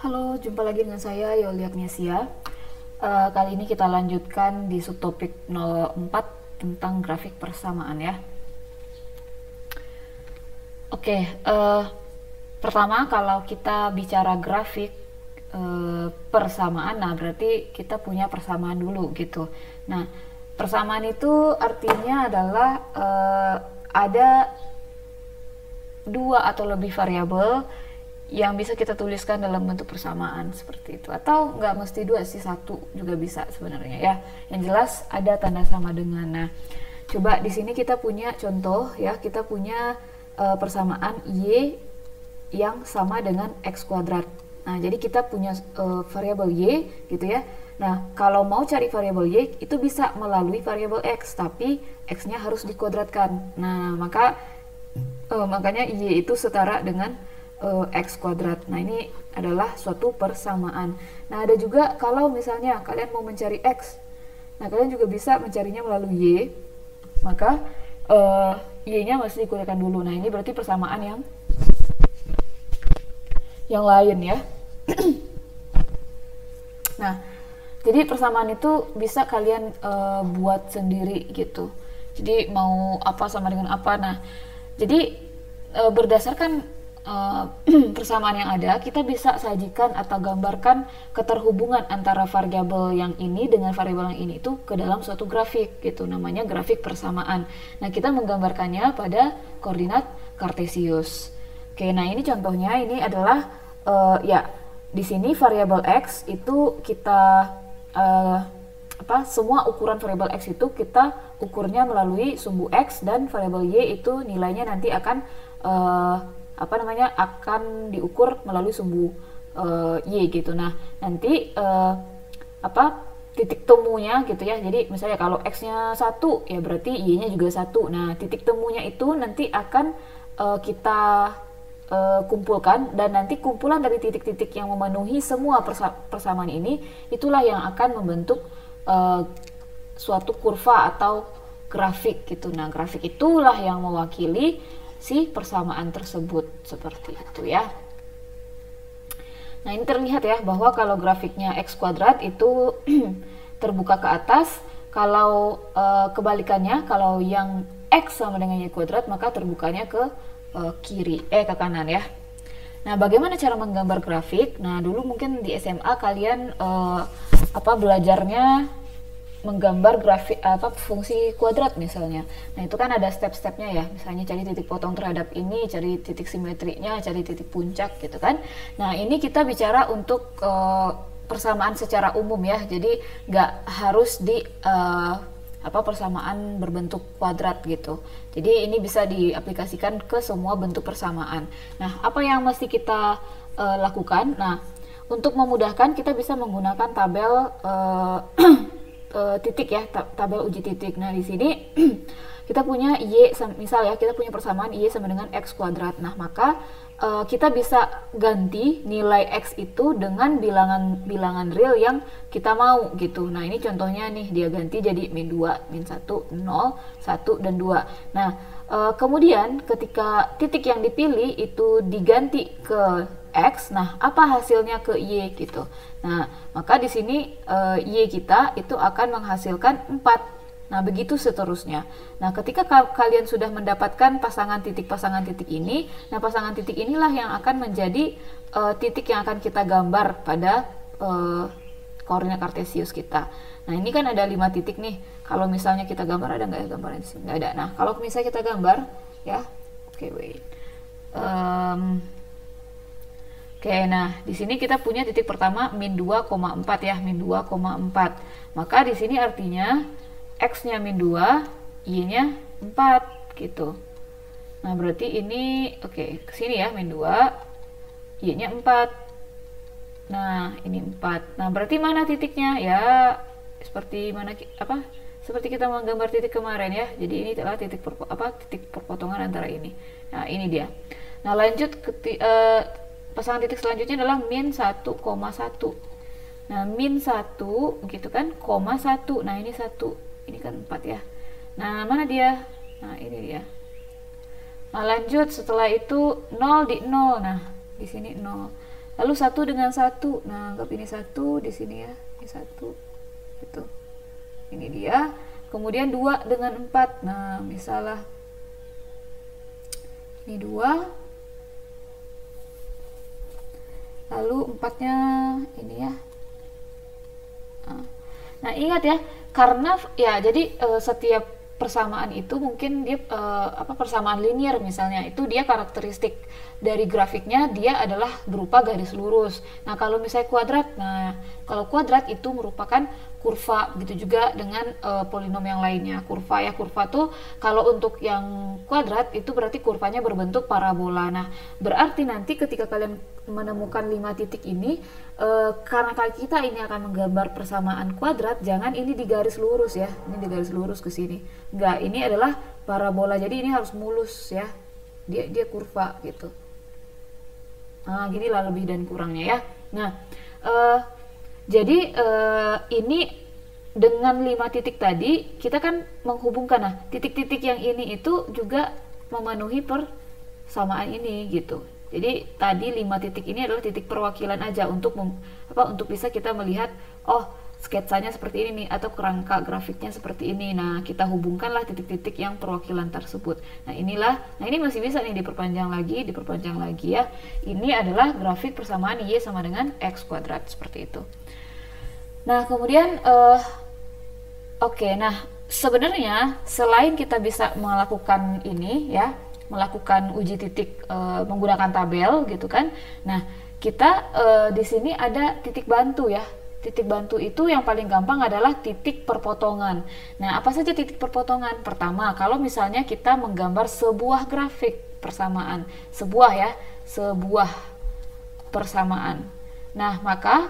Halo, jumpa lagi dengan saya Yoli Agnesia. Kali ini kita lanjutkan di subtopik 04 tentang grafik persamaan ya. Oke, pertama kalau kita bicara grafik persamaan, nah berarti kita punya persamaan dulu gitu. Nah, persamaan itu artinya adalah ada dua atau lebih variabel yang bisa kita tuliskan dalam bentuk persamaan seperti itu, atau nggak mesti dua sih, satu juga bisa sebenarnya ya. Yang jelas ada tanda sama dengan. Nah, coba di sini kita punya contoh ya, kita punya persamaan y yang sama dengan x kuadrat. Nah, jadi kita punya variabel y gitu ya. Nah, kalau mau cari variabel y itu bisa melalui variabel x, tapi x-nya harus dikuadratkan. Nah, makanya y itu setara dengan x kuadrat. Nah, ini adalah suatu persamaan. Nah, ada juga kalau misalnya kalian mau mencari x, nah kalian juga bisa mencarinya melalui y, maka y-nya mesti dikuadratkan dulu. Nah, ini berarti persamaan yang lain ya. Nah, jadi persamaan itu bisa kalian buat sendiri gitu. Jadi mau apa sama dengan apa. Nah, jadi berdasarkan persamaan yang ada, kita bisa sajikan atau gambarkan keterhubungan antara variabel yang ini dengan variabel yang ini itu ke dalam suatu grafik gitu, namanya grafik persamaan. Nah, kita menggambarkannya pada koordinat kartesius. Oke, nah ini contohnya, ini adalah ya di sini variabel x itu kita semua ukuran variabel x itu kita ukurnya melalui sumbu x, dan variabel y itu nilainya nanti akan akan diukur melalui sumbu y gitu. Nah, nanti titik temunya gitu ya. Jadi misalnya kalau x-nya 1 ya berarti y-nya juga 1. Nah, titik temunya itu nanti akan kita kumpulkan, dan nanti kumpulan dari titik-titik yang memenuhi semua persamaan ini itulah yang akan membentuk suatu kurva atau grafik gitu. Nah, grafik itulah yang mewakili si persamaan tersebut seperti itu ya. Nah, ini terlihat ya bahwa kalau grafiknya x kuadrat itu terbuka ke atas, kalau kebalikannya, kalau yang x sama dengan y kuadrat maka terbukanya ke ke kanan ya. Nah, bagaimana cara menggambar grafik? Nah, dulu mungkin di SMA kalian belajarnya menggambar grafik fungsi kuadrat misalnya. Nah, itu kan ada step-stepnya ya. Misalnya cari titik potong terhadap ini, cari titik simetrinya, cari titik puncak gitu kan. Nah, ini kita bicara untuk persamaan secara umum ya. Jadi nggak harus di persamaan berbentuk kuadrat gitu. Jadi ini bisa diaplikasikan ke semua bentuk persamaan. Nah, apa yang mesti kita lakukan? Nah, untuk memudahkan kita bisa menggunakan tabel titik ya, tabel uji titik. Nah, di sini kita punya y, misal ya, kita punya persamaan y sama dengan x kuadrat. Nah, maka kita bisa ganti nilai x itu dengan bilangan real yang kita mau gitu. Nah, ini contohnya nih, dia ganti jadi min 2, min 1, 0, 1, dan 2. Nah, kemudian ketika titik yang dipilih itu diganti ke x, nah apa hasilnya ke y gitu. Nah, maka di sini y kita itu akan menghasilkan 4. Nah, begitu seterusnya. Nah, ketika kalian sudah mendapatkan pasangan titik ini, nah pasangan titik inilah yang akan menjadi titik yang akan kita gambar pada koordinat kartesius kita. Nah, ini kan ada 5 titik nih. Kalau misalnya kita gambar, ada nggak ya gambarnya di sini? Nggak ada. Nah, kalau misalnya kita gambar ya, nah di sini kita punya titik pertama min 2,4 ya, min 2,4. Maka di sini artinya x-nya min 2, y-nya 4 gitu. Nah, berarti ini ke sini ya, min 2, y-nya 4. Nah, ini 4. Nah, berarti mana titiknya? Ya, seperti kita menggambar titik kemarin ya. Jadi ini adalah titik perpotongan antara ini. Nah, ini dia. Nah, lanjut ke pasangan titik selanjutnya adalah min 1,1. Nah, min 1 gitu kan, koma 1. Nah, ini 1. Ini kan 4 ya. Nah, mana dia? Nah, ini dia. Nah, lanjut setelah itu 0 di 0. Nah, di sini 0. Lalu 1 dengan 1, nah anggap ini 1 di sini ya, ini 1 gitu. Ini dia. Kemudian 2 dengan 4, nah misalnya ini 2, lalu 4-nya ini ya. Nah ingat ya, karena ya jadi setiap persamaan itu mungkin dia persamaan linear misalnya, itu dia karakteristik dari grafiknya dia adalah berupa garis lurus. Nah kalau misalnya kuadrat, nah kalau kuadrat itu merupakan kurva, begitu juga dengan polinom yang lainnya. Kurva ya, kurva tuh kalau untuk yang kuadrat itu berarti kurvanya berbentuk parabola. Nah berarti nanti ketika kalian menemukan 5 titik ini, karena kita ini akan menggambar persamaan kuadrat, jangan ini di garis lurus ya, ini di garis lurus ke sini. Enggak, ini adalah parabola, jadi ini harus mulus ya, dia kurva gitu. Nah ginilah lebih dan kurangnya ya. Nah jadi ini dengan 5 titik tadi kita kan menghubungkan, nah titik-titik yang ini itu juga memenuhi persamaan ini gitu. Jadi tadi 5 titik ini adalah titik perwakilan aja untuk untuk bisa kita melihat, oh sketsanya seperti ini nih, atau kerangka grafiknya seperti ini. Nah kita hubungkanlah titik-titik yang perwakilan tersebut. Nah inilah, nah ini masih bisa nih diperpanjang lagi ya. Ini adalah grafik persamaan Y sama dengan X kuadrat, seperti itu. Nah kemudian nah sebenarnya selain kita bisa melakukan ini ya, melakukan uji titik menggunakan tabel gitu kan. Nah kita di sini ada titik bantu ya. Titik bantu itu yang paling gampang adalah titik perpotongan. Nah apa saja titik perpotongan? Pertama, kalau misalnya kita menggambar sebuah grafik persamaan, sebuah persamaan. Nah maka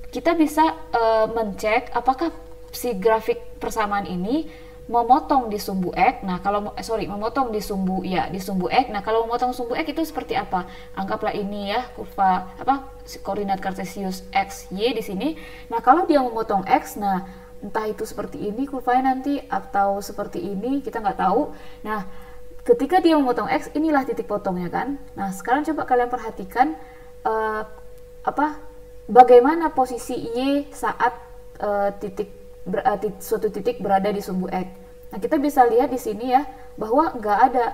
kita bisa mencek apakah si grafik persamaan ini memotong di sumbu X. Nah kalau memotong di sumbu X. Nah kalau memotong sumbu X itu seperti apa? Anggaplah ini ya, kurva koordinat kartesius X Y di sini. Nah kalau dia memotong X, nah entah itu seperti ini kurvanya nanti atau seperti ini, kita nggak tahu. Nah ketika dia memotong X, inilah titik potongnya kan. Nah sekarang coba kalian perhatikan bagaimana posisi Y saat suatu titik berada di sumbu X. Nah kita bisa lihat di sini ya, bahwa nggak ada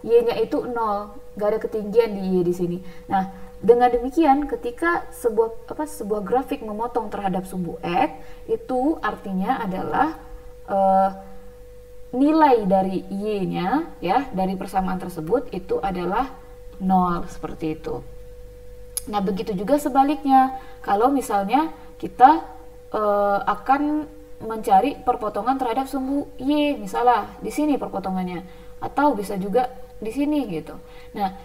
Y-nya itu 0, nggak ada ketinggian di Y di sini. Nah dengan demikian ketika sebuah grafik memotong terhadap sumbu X, itu artinya adalah nilai dari Y-nya ya, dari persamaan tersebut itu adalah 0, seperti itu. Nah begitu juga sebaliknya, kalau misalnya kita akan mencari perpotongan terhadap sumbu Y, misalnya di sini perpotongannya, atau bisa juga di sini gitu. Nah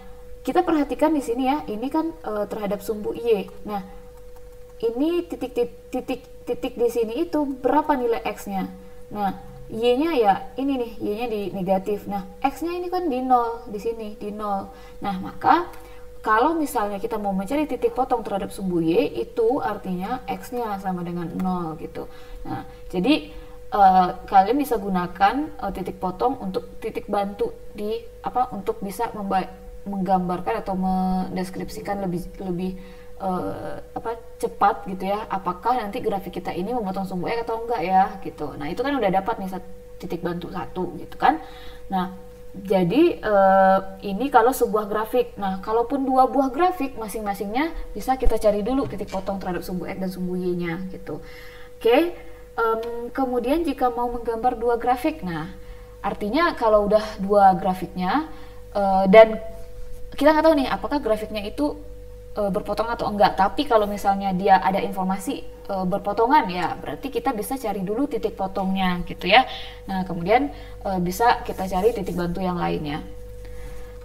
kita perhatikan di sini ya, ini kan terhadap sumbu Y. Nah ini titik di sini itu berapa nilai X-nya? Nah Y-nya ya ini nih, Y-nya di negatif. Nah X-nya ini kan di 0, di sini di 0. Nah maka kalau misalnya kita mau mencari titik potong terhadap sumbu Y, itu artinya X-nya sama dengan 0 gitu. Nah, jadi kalian bisa gunakan titik potong untuk titik bantu untuk bisa menggambarkan atau mendeskripsikan lebih cepat gitu ya. Apakah nanti grafik kita ini memotong sumbu X atau enggak ya gitu. Nah, itu kan udah dapat nih titik bantu 1 gitu kan. Nah, jadi ini kalau sebuah grafik. Nah kalaupun 2 buah grafik, masing-masingnya bisa kita cari dulu titik potong terhadap sumbu X dan sumbu Y nya gitu. Oke. Kemudian jika mau menggambar 2 grafik, nah artinya kalau udah 2 grafiknya dan kita nggak tahu nih apakah grafiknya itu berpotong atau enggak, tapi kalau misalnya dia ada informasi berpotongan ya berarti kita bisa cari dulu titik potongnya gitu ya. Nah kemudian bisa kita cari titik bantu yang lainnya.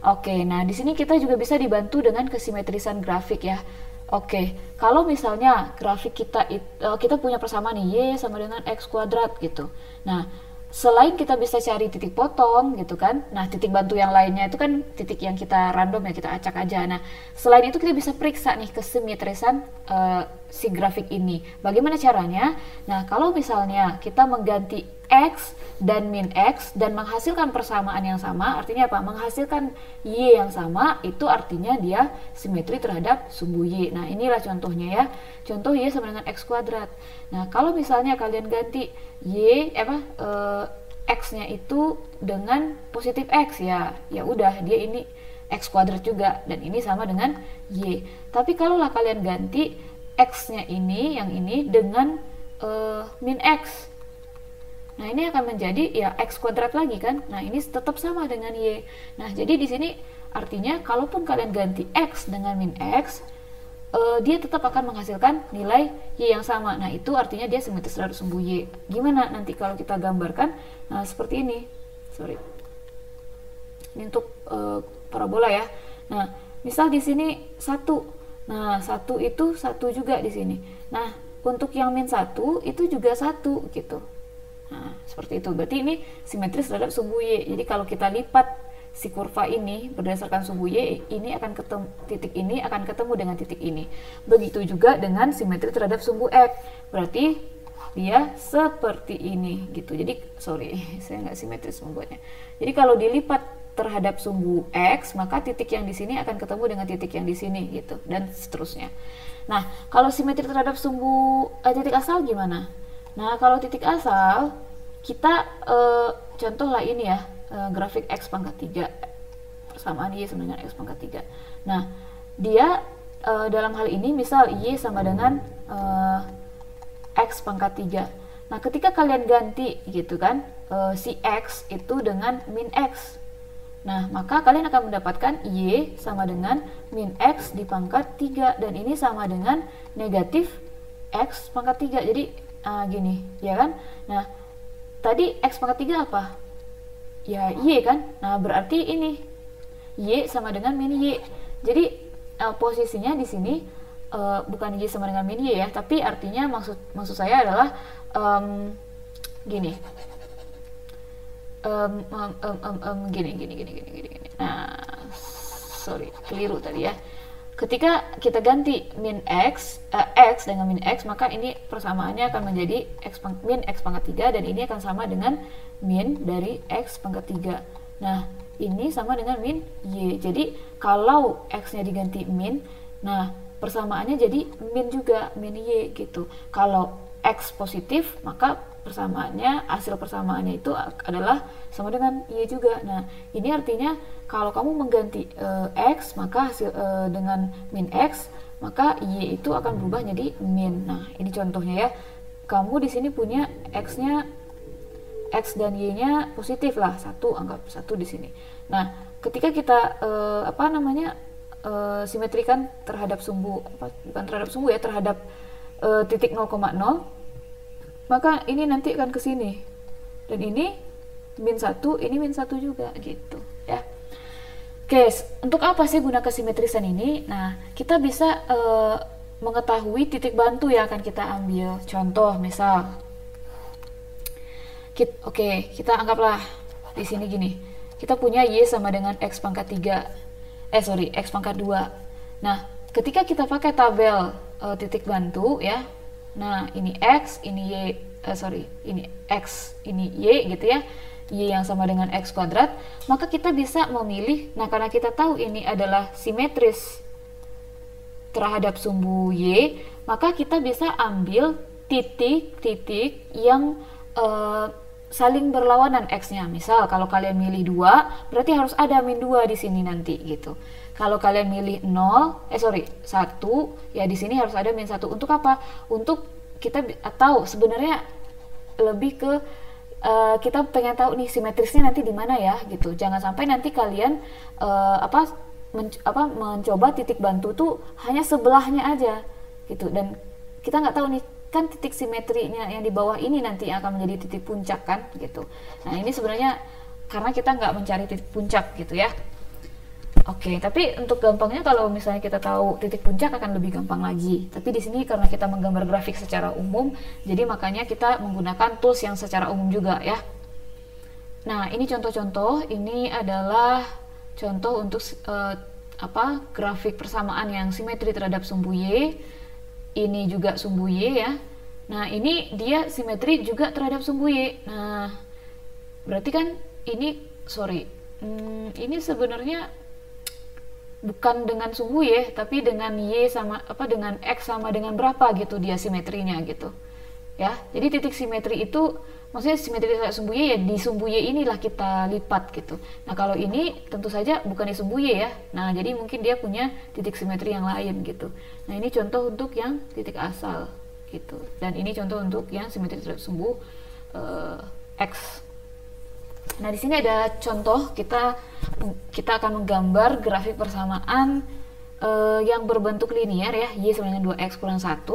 Oke, nah di sini kita juga bisa dibantu dengan kesimetrisan grafik ya. Oke, kalau misalnya grafik kita punya persamaan Y sama dengan X kuadrat gitu. Nah selain kita bisa cari titik potong gitu kan, nah titik bantu yang lainnya itu kan titik yang kita random ya, kita acak aja. Nah selain itu kita bisa periksa nih kesimetrisan si grafik ini. Bagaimana caranya? Nah, kalau misalnya kita mengganti X dan min X dan menghasilkan persamaan yang sama, artinya apa? Menghasilkan Y yang sama, itu artinya dia simetri terhadap sumbu Y. Nah, inilah contohnya ya. Contoh Y sama dengan X kuadrat. Nah, kalau misalnya kalian ganti X-nya itu dengan positif X, ya udah, dia ini X kuadrat juga, dan ini sama dengan Y. Tapi kalaulah kalian ganti X-nya ini, yang ini dengan min X, nah ini akan menjadi ya X kuadrat lagi kan. Nah, ini tetap sama dengan Y. Nah, jadi di sini artinya kalaupun kalian ganti X dengan min X, dia tetap akan menghasilkan nilai Y yang sama. Nah, itu artinya dia simetris terhadap sumbu Y. Gimana nanti kalau kita gambarkan? Nah, seperti ini. Ini untuk parabola ya. Nah, misal di sini 1. Nah, 1 itu 1 juga di sini. Nah, untuk yang min 1 itu juga 1 gitu. Nah, seperti itu. Berarti ini simetris terhadap sumbu Y. Jadi kalau kita lipat si kurva ini berdasarkan sumbu Y, ini akan ketemu, titik ini akan ketemu dengan titik ini. Begitu juga dengan simetri terhadap sumbu X. Berarti dia seperti ini gitu. Jadi saya nggak simetris membuatnya. Jadi kalau dilipat terhadap sumbu X, maka titik yang di sini akan ketemu dengan titik yang di sini gitu, dan seterusnya. Nah, kalau simetri terhadap sumbu titik asal gimana? Nah, kalau titik asal kita contohlah ini ya, grafik X pangkat 3 persamaan Y sama dengan X pangkat 3. Nah, dia dalam hal ini misal Y sama dengan X pangkat 3. Nah, ketika kalian ganti gitu kan, si X itu dengan min X. Nah, maka kalian akan mendapatkan Y sama dengan min X di pangkat 3, dan ini sama dengan negatif X pangkat 3. Jadi gini, ya kan? Nah, tadi X pangkat 3 apa? Ya, Y kan? Nah, berarti ini Y sama dengan min Y. Jadi posisinya di sini bukan Y sama dengan min Y ya, tapi artinya maksud saya adalah gini. Gini. Nah, keliru tadi ya. Ketika kita ganti min X dengan min X, maka ini persamaannya akan menjadi min X pangkat 3, dan ini akan sama dengan min dari X pangkat 3. Nah, ini sama dengan min Y. Jadi kalau X-nya diganti min, nah persamaannya jadi min juga, min Y gitu. Kalau X positif, maka hasil persamaannya itu adalah sama dengan Y juga. Nah, ini artinya kalau kamu mengganti X, maka hasil dengan min X, maka Y itu akan berubah jadi min. Nah, ini contohnya ya. Kamu di sini punya X-nya, X dan Y-nya positif lah, 1, anggap 1 di sini. Nah, ketika kita simetrikan terhadap sumbu, bukan terhadap sumbu ya, terhadap titik 0,0, maka ini nanti akan ke sini, dan ini min 1, ini min 1 juga gitu ya. Oke, untuk apa sih guna kesimetrisan ini? Nah, kita bisa mengetahui titik bantu yang akan kita ambil. Contoh misal kita anggaplah di sini gini, kita punya Y sama dengan X pangkat 3, X pangkat 2. Nah, ketika kita pakai tabel titik bantu ya, nah ini X, ini Y, ini X, ini Y gitu ya, Y yang sama dengan X kuadrat, maka kita bisa memilih, nah karena kita tahu ini adalah simetris terhadap sumbu Y, maka kita bisa ambil titik-titik yang saling berlawanan X-nya. Misal kalau kalian milih 2, berarti harus ada min 2 di sini nanti gitu. Kalau kalian milih 1, ya di sini harus ada min 1. Untuk apa? Untuk kita tahu sebenarnya lebih ke kita pengen tahu nih simetrisnya nanti di mana ya gitu. Jangan sampai nanti kalian mencoba titik bantu tuh hanya sebelahnya aja gitu, dan kita nggak tahu nih kan titik simetrinya yang di bawah ini nanti yang akan menjadi titik puncak kan gitu. Nah, ini sebenarnya karena kita nggak mencari titik puncak gitu ya. Oke, tapi untuk gampangnya kalau misalnya kita tahu titik puncak akan lebih gampang lagi. Tapi di sini karena kita menggambar grafik secara umum, jadi makanya kita menggunakan tools yang secara umum juga ya. Nah, ini contoh-contoh, ini adalah contoh untuk grafik persamaan yang simetri terhadap sumbu Y. ini juga sumbu Y ya. Nah, ini dia simetri juga terhadap sumbu Y. Nah, berarti kan ini, ini sebenarnya bukan dengan sumbu Y, tapi dengan Y sama, dengan X sama dengan berapa gitu dia simetrinya gitu. Ya, jadi titik simetri itu, maksudnya simetri terhadap sumbu Y ya di sumbu Y inilah kita lipat gitu. Nah, kalau ini tentu saja bukan di sumbu Y ya. Nah, jadi mungkin dia punya titik simetri yang lain gitu. Nah, ini contoh untuk yang titik asal gitu, dan ini contoh untuk yang simetri terhadap sumbu X. Nah, di sini ada contoh, kita akan menggambar grafik persamaan yang berbentuk linier ya, Y sama dengan 2X kurang 1.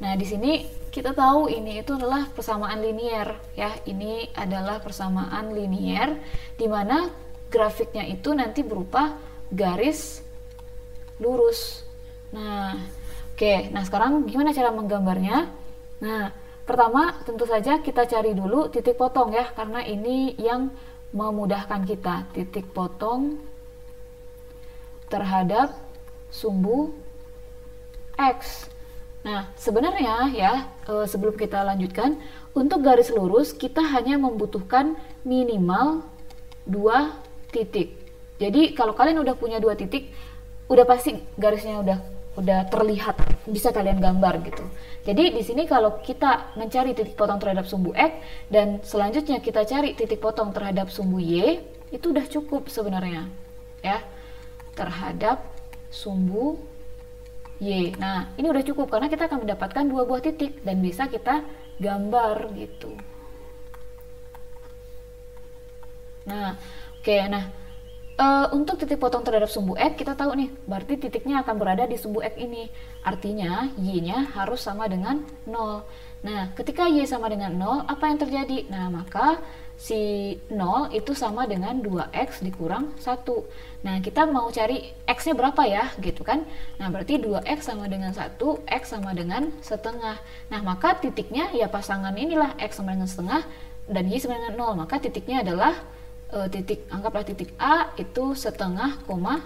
Nah, di sini kita tahu ini itu adalah persamaan linier ya. Ini adalah persamaan linier di mana grafiknya itu nanti berupa garis lurus. Nah, oke, nah sekarang gimana cara menggambarnya? Nah, pertama tentu saja kita cari dulu titik potong ya, karena ini yang memudahkan kita. Titik potong terhadap sumbu X. Nah, sebenarnya ya, sebelum kita lanjutkan, untuk garis lurus kita hanya membutuhkan minimal 2 titik. Jadi kalau kalian udah punya 2 titik, udah pasti garisnya udah terlihat, bisa kalian gambar gitu. Jadi di sini kalau kita mencari titik potong terhadap sumbu X dan selanjutnya kita cari titik potong terhadap sumbu Y, itu udah cukup sebenarnya ya, terhadap sumbu Y. Nah, ini udah cukup karena kita akan mendapatkan 2 buah titik dan bisa kita gambar gitu. Nah, oke, untuk titik potong terhadap sumbu X kita tahu nih, berarti titiknya akan berada di sumbu X ini. Artinya Y-nya harus sama dengan 0. Nah, ketika Y sama dengan 0, apa yang terjadi? Nah, maka si 0 itu sama dengan 2X dikurang 1. Nah, kita mau cari X-nya berapa ya, gitu kan? Nah, berarti 2X sama dengan 1, X sama dengan setengah. Nah, maka titiknya ya pasangan inilah, X sama dengan setengah dan Y sama dengan 0. Maka titiknya adalah anggaplah titik A itu setengah, 0.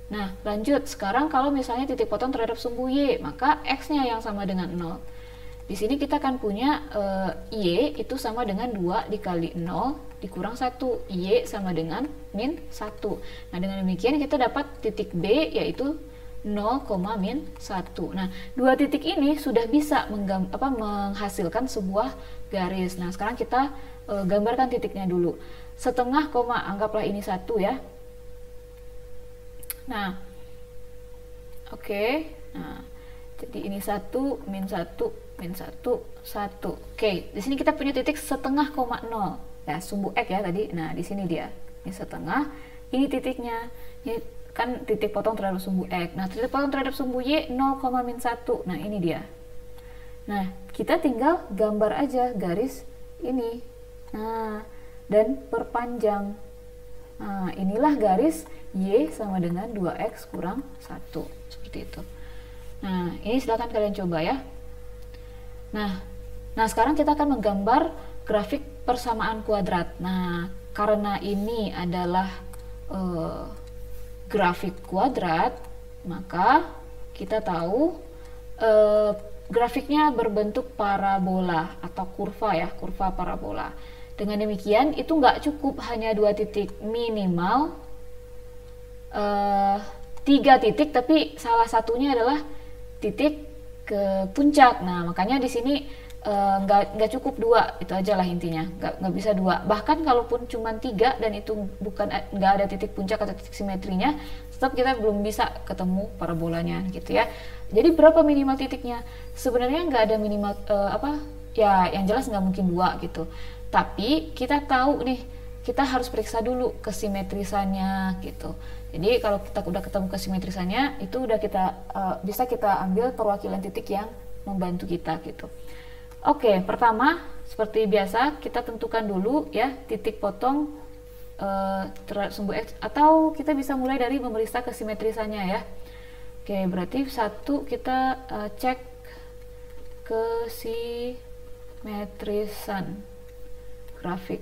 Nah, lanjut. Sekarang kalau misalnya titik potong terhadap sumbu Y, maka X-nya yang sama dengan 0. Di sini kita akan punya Y itu sama dengan 2 dikali 0 dikurang 1. Y sama dengan min 1. Nah, dengan demikian kita dapat titik B yaitu 0, min 1. Nah, 2 titik ini sudah bisa menghasilkan sebuah garis. Nah, sekarang kita gambarkan titiknya dulu. Setengah, anggaplah ini 1 ya. Nah, oke. Nah, jadi ini 1, min 1, min 1, 1. Oke, di sini kita punya titik setengah, 0. Ya, sumbu X ya tadi. Nah, di sini dia. Ini setengah, ini titiknya. Ini kan titik potong terhadap sumbu X. Nah, titik potong terhadap sumbu Y 0, min 1. Nah, ini dia. Nah, kita tinggal gambar aja garis ini. Nah, dan perpanjang. Nah, inilah garis Y sama dengan 2X kurang 1. Seperti itu. Nah, ini silakan kalian coba ya. Nah, sekarang kita akan menggambar grafik persamaan kuadrat. Nah, karena ini adalah grafik kuadrat, maka kita tahu grafiknya berbentuk parabola atau kurva ya, kurva parabola. Dengan demikian, itu nggak cukup hanya 2 titik, minimal 3 titik, tapi salah satunya adalah titik ke puncak. Nah, makanya di sini nggak cukup 2, itu aja lah intinya, nggak bisa 2. Bahkan kalaupun cuma 3 dan itu nggak ada titik puncak atau titik simetrinya, tetap kita belum bisa ketemu parabolanya gitu ya. Jadi berapa minimal titiknya? Sebenarnya nggak ada minimal ya yang jelas nggak mungkin 2 gitu. Tapi kita tahu nih, kita harus periksa dulu kesimetrisannya gitu. Jadi kalau kita udah ketemu kesimetrisannya, itu udah bisa kita ambil perwakilan titik yang membantu kita gitu. Oke, pertama seperti biasa kita tentukan dulu ya titik potong terhadap sumbu X, atau kita bisa mulai dari memeriksa kesimetrisannya ya. Oke, berarti 1 kita cek kesimetrisan grafik.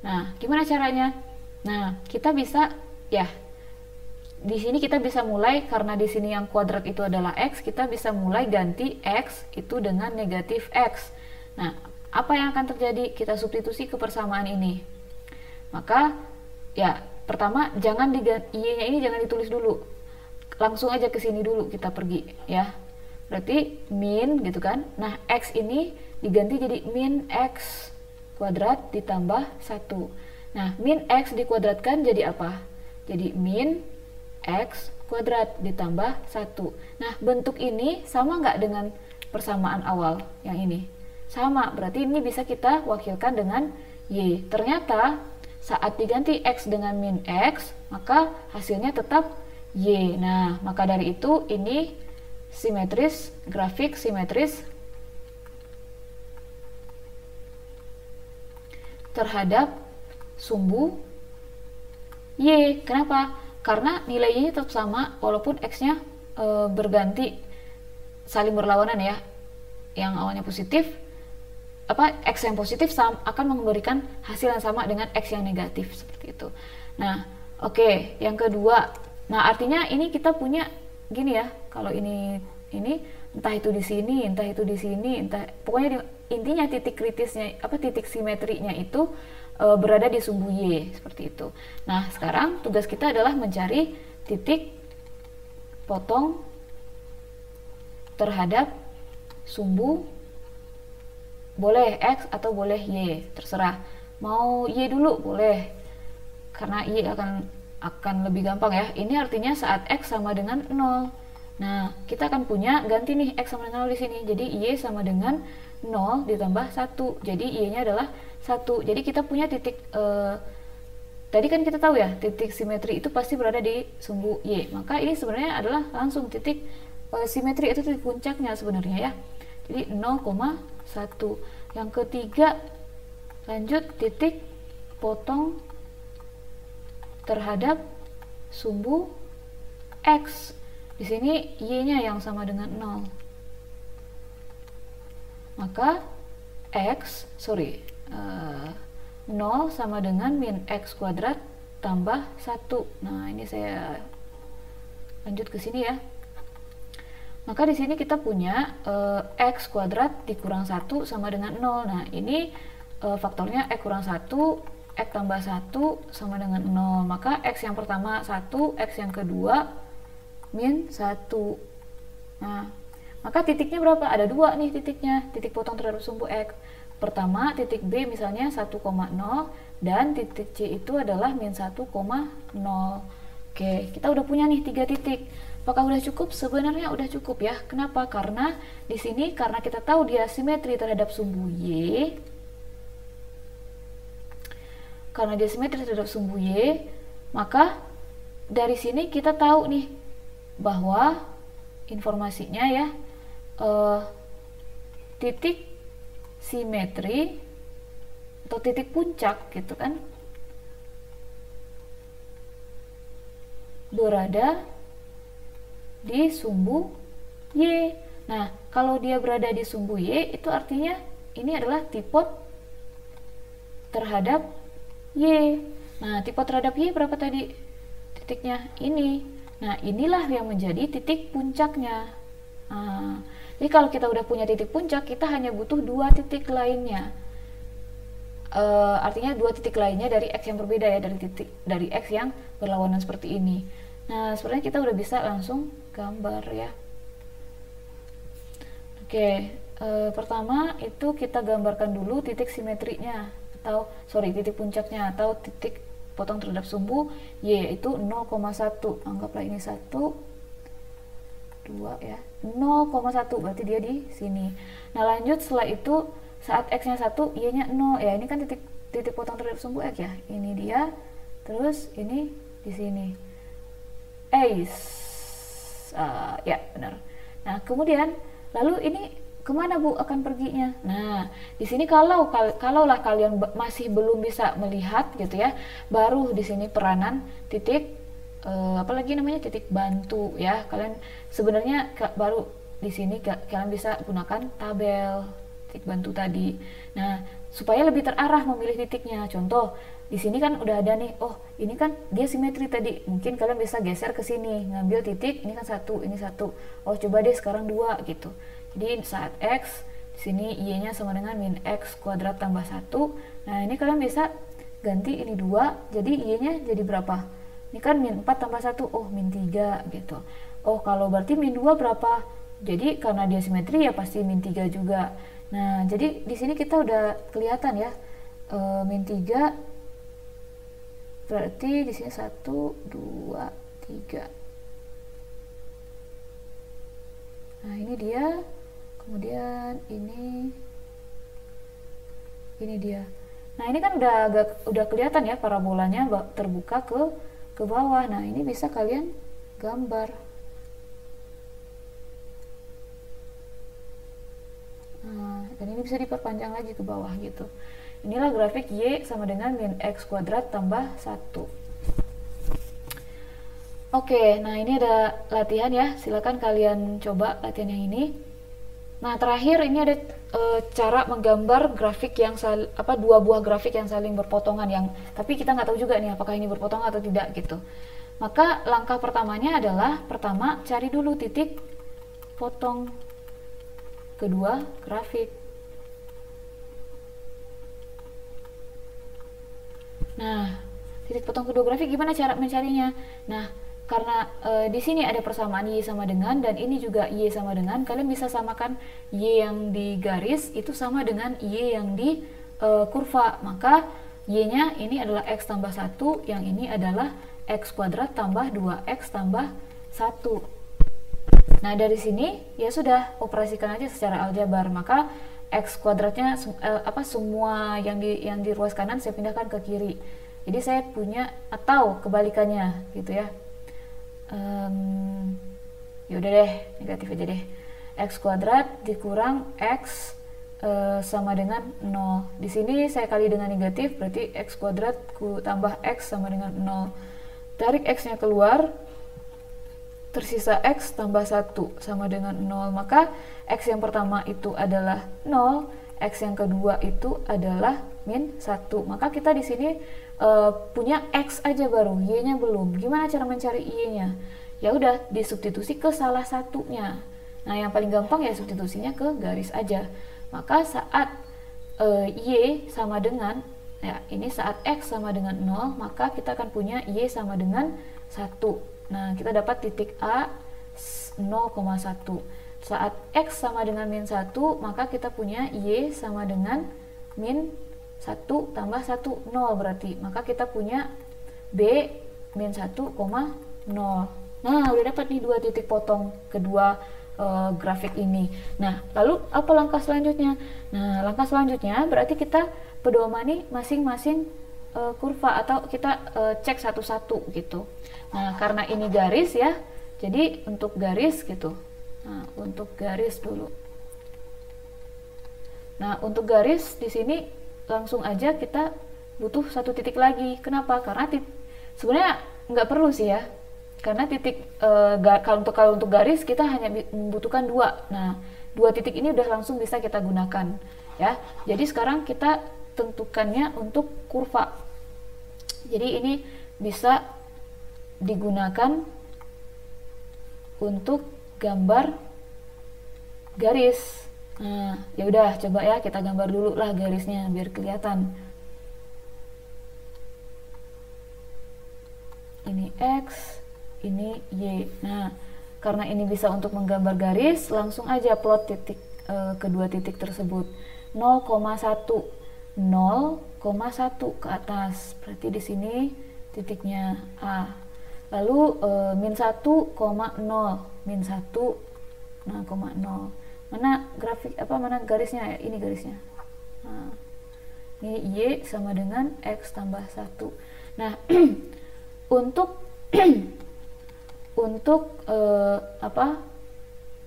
Nah, gimana caranya? Nah, kita bisa ya di sini kita bisa mulai, karena di sini yang kuadrat itu adalah X, kita bisa mulai ganti X itu dengan negatif X. Nah, apa yang akan terjadi? Kita substitusi ke persamaan ini. Maka, ya, pertama, jangan Y-nya ini jangan ditulis dulu. Langsung aja ke sini dulu kita pergi, ya. Berarti min, gitu kan. Nah, X ini diganti jadi min X kuadrat ditambah 1. Nah, min X dikuadratkan jadi apa? Jadi min X kuadrat ditambah 1. Nah, bentuk ini sama nggak dengan persamaan awal yang ini? Sama, berarti ini bisa kita wakilkan dengan Y. Ternyata saat diganti X dengan min X, maka hasilnya tetap Y. Nah, maka dari itu ini simetris, grafik simetris terhadap sumbu Y. Kenapa? Karena nilai Y tetap sama walaupun X-nya berganti, saling berlawanan ya. Yang awalnya positif, X yang positif akan memberikan hasil yang sama dengan X yang negatif, seperti itu. Nah, oke, yang kedua. Nah, artinya ini kita punya gini ya. Kalau ini entah itu di sini, entah itu di sini, pokoknya intinya titik kritisnya, titik simetrinya itu berada di sumbu Y, seperti itu. Nah, sekarang tugas kita adalah mencari titik potong terhadap sumbu, boleh X atau boleh Y, terserah. Mau Y dulu boleh, karena Y akan lebih gampang ya. Ini artinya saat X sama dengan 0. Nah, kita akan punya ganti nih X sama dengan 0 di sini. Jadi Y sama dengan 0 ditambah 1. Jadi Y-nya adalah 1. Jadi kita punya titik, tadi kan kita tahu ya, titik simetri itu pasti berada di sumbu Y. Maka ini sebenarnya adalah langsung titik simetri, itu titik puncaknya sebenarnya ya. Jadi 0,1. Yang ketiga, lanjut titik potong terhadap sumbu X. Di sini Y-nya yang sama dengan 0. Maka 0 sama dengan min X kuadrat tambah 1. Nah, ini saya lanjut ke sini ya. Maka di sini kita punya X kuadrat dikurang 1 sama dengan 0. Nah, ini faktornya X kurang 1, X tambah 1 sama dengan 0. Maka X yang pertama 1, X yang kedua min 1. Nah, maka titiknya berapa? Ada 2 nih titiknya, titik potong terhadap sumbu X. Pertama, titik B misalnya 1,0 dan titik C itu adalah min 1,0. Oke, kita udah punya nih 3 titik. Apakah udah cukup? Sebenarnya udah cukup ya. Kenapa? Karena di sini karena kita tahu dia simetri terhadap sumbu Y. Karena dia simetri terhadap sumbu Y, maka dari sini kita tahu nih bahwa informasinya ya, titik simetri atau titik puncak gitu kan berada di sumbu Y. Nah, kalau dia berada di sumbu Y, itu artinya ini adalah tipot terhadap Y. Nah, tipot terhadap Y berapa tadi? Titiknya ini. Nah, inilah yang menjadi titik puncaknya. Jadi kalau kita udah punya titik puncak, kita hanya butuh 2 titik lainnya. Artinya 2 titik lainnya dari X yang berbeda ya, dari X yang berlawanan seperti ini. Nah, sebenarnya kita udah bisa langsung gambar ya. Oke, pertama itu kita gambarkan dulu titik simetrinya atau titik puncaknya atau titik potong terhadap sumbu Y, itu 0,1. Anggaplah ini 1, 2 ya. 0,1 berarti dia di sini. Nah, lanjut setelah itu saat X-nya 1, Y-nya 0. Ya, ini kan titik potong terhadap sumbu X ya. Ini dia. Terus ini di sini. Ya, benar. Nah, kemudian lalu ini kemana Bu akan perginya? Nah, di sini kalaulah kalian masih belum bisa melihat gitu ya, baru di sini peranan titik apalagi namanya titik bantu ya. Kalian sebenarnya baru di sini kalian bisa gunakan tabel titik bantu tadi. Nah, supaya lebih terarah memilih titiknya. Contoh, di sini kan udah ada nih, oh ini kan dia simetri tadi, mungkin kalian bisa geser ke sini, ngambil titik, ini kan 1, ini 1, oh coba deh sekarang 2 gitu. Jadi saat X, di sini Y-nya sama dengan min X kuadrat tambah 1. Nah ini kalian bisa ganti ini 2, jadi Y-nya jadi berapa? Ini kan min 4 tambah 1, oh min 3 gitu. Oh kalau berarti min 2 berapa? Jadi karena dia simetri ya pasti min 3 juga. Nah jadi di sini kita udah kelihatan ya, min 3 berarti di sini 1, 2, 3. Nah ini dia, kemudian ini dia. Nah ini kan udah kelihatan ya parabolanya terbuka ke bawah. Nah ini bisa kalian gambar. Nah, dan ini bisa diperpanjang lagi ke bawah gitu. Inilah grafik Y sama dengan min X kuadrat tambah 1. Oke, nah ini ada latihan ya, silakan kalian coba latihan yang ini. Nah terakhir ini ada cara menggambar grafik yang dua buah grafik yang saling berpotongan, tapi kita nggak tahu juga nih apakah ini berpotongan atau tidak gitu. Maka langkah pertamanya adalah, pertama cari dulu titik potong kedua grafik. Nah, titik potong kedua grafik gimana cara mencarinya? Nah, karena di sini ada persamaan Y sama dengan, dan ini juga Y sama dengan, kalian bisa samakan Y yang di garis itu sama dengan Y yang di kurva. Maka Y-nya ini adalah X tambah 1, yang ini adalah X kuadrat tambah 2X tambah 1. Nah, dari sini ya sudah, operasikan aja secara aljabar. Maka X kuadratnya semua yang di ruas kanan saya pindahkan ke kiri. Jadi saya punya, atau kebalikannya gitu ya. Ya udah deh, negatif aja deh. X kuadrat dikurang X sama dengan 0. Di sini saya kali dengan negatif, berarti X kuadrat tambah X sama dengan 0. Tarik X-nya keluar, tersisa X tambah 1 sama dengan 0. Maka X yang pertama itu adalah 0, X yang kedua itu adalah min 1. Maka kita di sini punya X aja baru, Y-nya belum. Gimana cara mencari Y-nya? Ya udah, disubstitusi ke salah satunya. Nah, yang paling gampang ya substitusinya ke garis aja. Maka saat Y sama dengan, ya ini saat X sama dengan 0, maka kita akan punya Y sama dengan 1. Nah, kita dapat titik A 0,1. Saat X sama dengan min 1, maka kita punya Y sama dengan min 1 tambah 1, 0 berarti. Maka kita punya B min 1, 0. Nah, udah dapat nih dua titik potong kedua grafik ini. Nah, lalu apa langkah selanjutnya? Nah, langkah selanjutnya berarti kita pedomani masing-masing kurva, atau kita cek satu-satu gitu. Nah, karena ini garis ya, jadi untuk garis gitu. Nah, untuk garis dulu. Nah, untuk garis di sini langsung aja kita butuh satu titik lagi. Kenapa? Karena sebenarnya nggak perlu sih ya. Karena titik kalau untuk garis kita hanya membutuhkan 2. Nah, 2 titik ini udah langsung bisa kita gunakan ya. Jadi sekarang kita tentukannya untuk kurva. Jadi ini bisa digunakan untuk gambar garis. Nah, ya udah coba ya kita gambar dulu lah garisnya biar kelihatan. Ini X, ini Y. Nah, karena ini bisa untuk menggambar garis, langsung aja plot titik kedua titik tersebut. 0,1 ke atas. Berarti di sini titiknya A. Lalu min 1,0, min 1, nah, 0. Mana grafik mana garisnya? Ini garisnya. Nah, ini Y sama dengan X tambah 1. Nah, untuk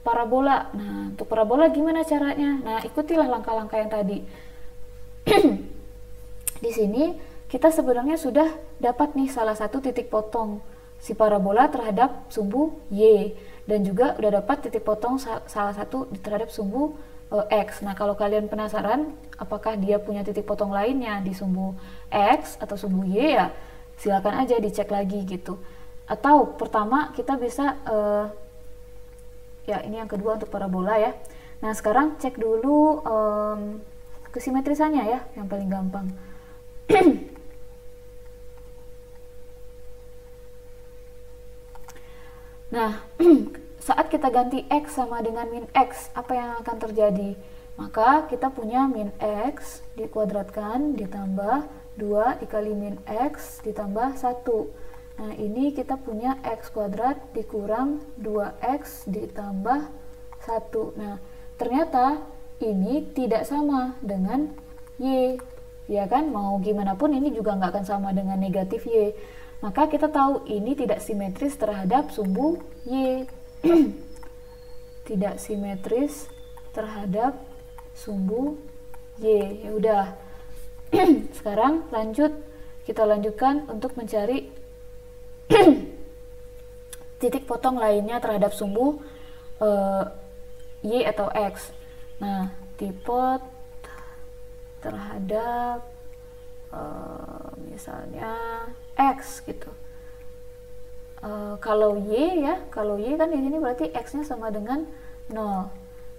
parabola. Nah, untuk parabola gimana caranya? Nah, ikutilah langkah-langkah yang tadi. Di sini kita sebenarnya sudah dapat nih salah satu titik potong si parabola terhadap sumbu Y, dan juga udah dapat titik potong salah satu terhadap sumbu X. Nah, kalau kalian penasaran apakah dia punya titik potong lainnya di sumbu X atau sumbu Y, ya silakan aja dicek lagi gitu. Atau pertama kita bisa ya ini yang kedua untuk parabola ya. Nah, sekarang cek dulu kesimetrisannya ya, yang paling gampang. Nah, saat kita ganti X sama dengan min X, apa yang akan terjadi? Maka kita punya min X dikuadratkan ditambah 2 dikali min X ditambah 1. Nah, ini kita punya X kuadrat dikurang 2X ditambah 1. Nah, ternyata ini tidak sama dengan Y. Ya kan, mau gimana pun ini juga nggak akan sama dengan negatif Y. Maka kita tahu ini tidak simetris terhadap sumbu Y. Tidak simetris terhadap sumbu Y. Ya udah. Sekarang kita lanjutkan untuk mencari titik potong lainnya terhadap sumbu Y atau X. Nah, tipot terhadap misalnya X gitu. Kalau Y kan di sini berarti X-nya sama dengan 0.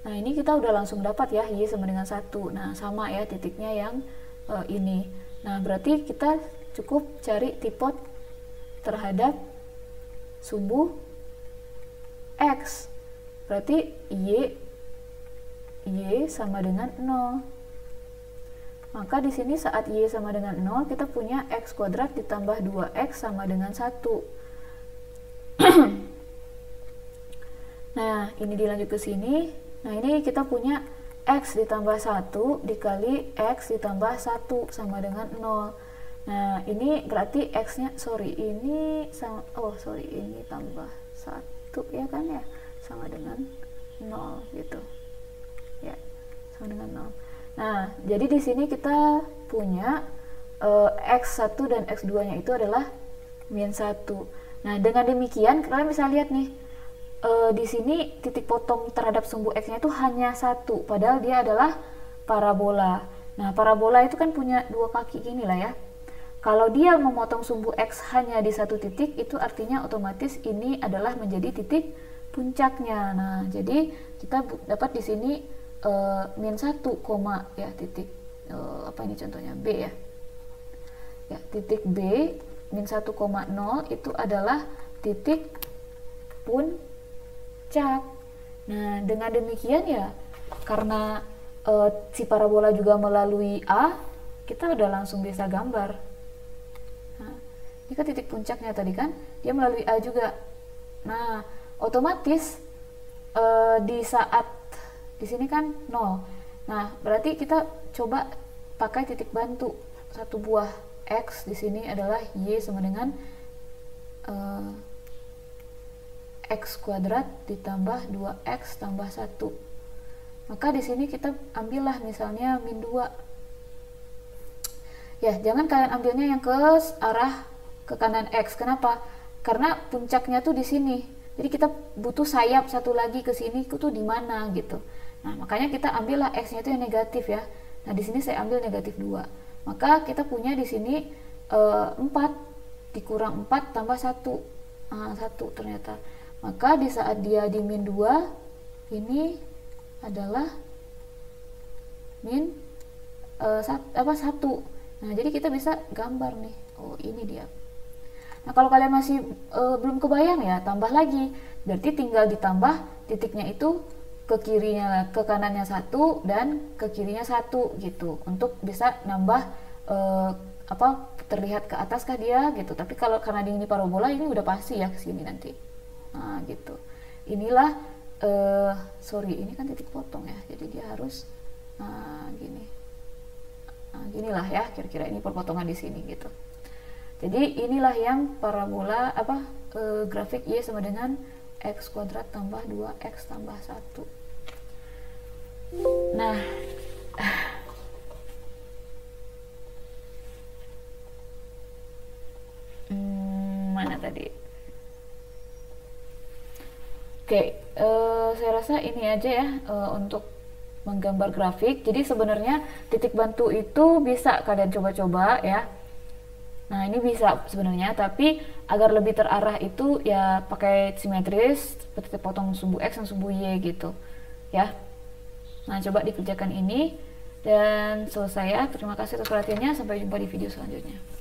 Nah, ini kita udah langsung dapat ya, Y sama dengan 1. Nah, sama ya titiknya yang ini. Nah, berarti kita cukup cari tipot terhadap sumbu X. Berarti Y sama dengan 0. Maka di sini saat Y sama dengan 0, kita punya X kuadrat ditambah 2X sama dengan 1. Nah, ini dilanjut ke sini. Nah, ini kita punya X ditambah 1 dikali X ditambah 1 sama dengan 0. Nah, ini berarti X-nya, ini tambah 1 ya kan ya, sama dengan 0 gitu. Ya, sama dengan 0. Nah, jadi di sini kita punya X1 dan X2-nya itu adalah min 1. Nah, dengan demikian kalian bisa lihat nih, di sini titik potong terhadap sumbu X-nya itu hanya 1, padahal dia adalah parabola. Nah, parabola itu kan punya dua kaki gini lah ya. Kalau dia memotong sumbu X hanya di satu titik, itu artinya otomatis ini adalah menjadi titik puncaknya. Nah, jadi kita dapat di sini min 1, ya titik apa ini contohnya B ya. Ya, titik B min 1,0 itu adalah titik puncak. Nah, dengan demikian ya, karena si parabola juga melalui A, kita udah langsung bisa gambar. Nah, ini kan titik puncaknya tadi kan, dia melalui A juga. Nah, otomatis di saat di sini kan 0. Nah, berarti kita coba pakai titik bantu. Satu buah X di sini adalah Y sama dengan X kuadrat ditambah 2X tambah 1. Maka di sini kita ambillah misalnya min 2. Ya, jangan kalian ambilnya yang ke arah ke kanan X. Kenapa? Karena puncaknya tuh di sini. Jadi kita butuh sayap satu lagi ke sini, itu di mana gitu. Nah, makanya kita ambillah X-nya itu yang negatif ya. Nah, di sini saya ambil negatif 2. Maka kita punya di sini 4 dikurang 4 tambah 1. Nah, 1 ternyata. Maka di saat dia di min 2, ini adalah min 1. Nah, jadi kita bisa gambar nih. Oh, ini dia. Nah, kalau kalian masih belum kebayang ya, tambah lagi. Berarti tinggal ditambah titiknya itu ke kirinya, ke kanannya 1 dan ke kirinya 1 gitu, untuk bisa nambah terlihat ke atas kah dia gitu. Tapi kalau karena ini parabola, ini udah pasti ya ke sini nanti. Nah, gitu. Inilah ini kan titik potong ya, jadi dia harus gini. Nah, ginilah ya kira-kira ini perpotongan di sini gitu. Jadi inilah yang parabola grafik Y sama dengan X kuadrat tambah 2X tambah 1. Nah, mana tadi? Oke, saya rasa ini aja ya untuk menggambar grafik. Jadi sebenarnya titik bantu itu bisa kalian coba-coba ya. Nah ini bisa sebenarnya, tapi agar lebih terarah itu ya pakai simetris seperti potong sumbu X dan sumbu Y gitu ya. Nah coba dikerjakan ini dan selesai ya. Terima kasih atas perhatiannya, sampai jumpa di video selanjutnya.